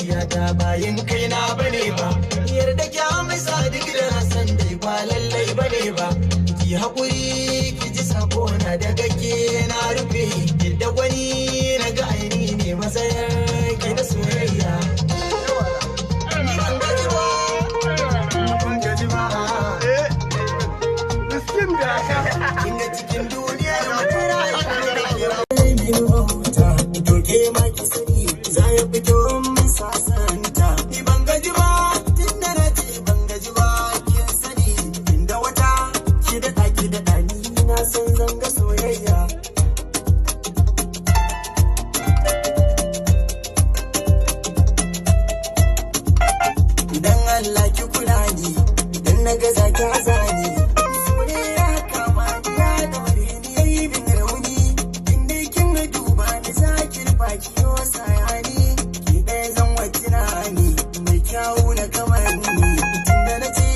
zuciyata bayan kaina bane ba. Yarda ki amsa duk da san dai ba lallai bane ba. Ki haƙuri ki ji sako na daga ke na rufe. Yadda wani na ga aini ne matsayar ki na soyayya. Kinga cikin duniyar to ke ma ki sani za ya fito min sasanta. Ni ban gaji ba tun da na ce ban gaji ba kin sani. Inda wata ki da ni na san zanga soyayya. Idan Allah ki kula ni idan na ga zaki azani. Kiyo sayani ki ɗaya zan wajina ni mai kyawu na kamar ni tunda na ce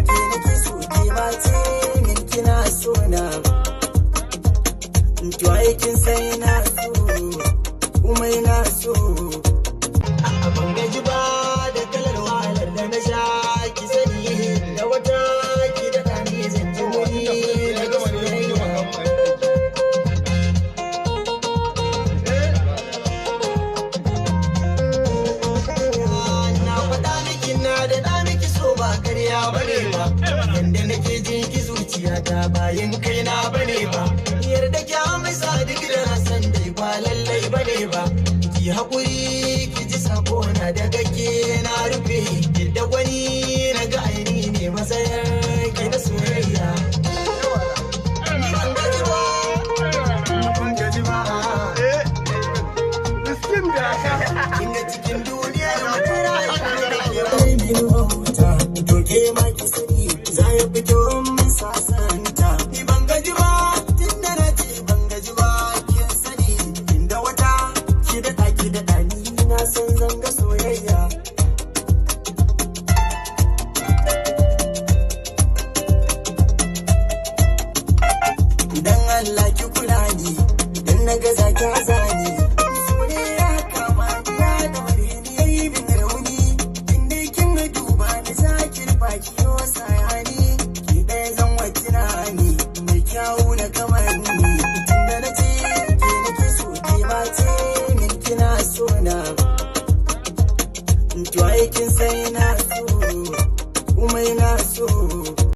ke nake so ke ma ce min kina so na to aikin sai na so kuma ina so ban gaji ba da kalar wahalar da na sha ki sani da wata ki da ni zan ji wani daga soyayya. Karya bane ba yanda nake jin ki zuciyata bayan kaina bane ba. Yarda ki amsa duk da san dai ba lallai bane ba. Ki haƙuri ki ji sako na daga ke na rufe. Yadda wani na ga aini ne matsayar ki na soyayya. Kinga cikin duniyar to ke ma ki sani za ya fito min sasanta. Ni ban gaji ba tun da na ce ban gaji ba kin sani. Inda wata ki da ni na san zanga soyayya. Idan Allah ki kula ni idan na ga zaki azani. Kiyo sayani ki ɗaya zan wajina ni mai kyawu na kamar ni tunda na ce ke nake so ke ma ce min kina so na to aikin sai na so kuma ina so.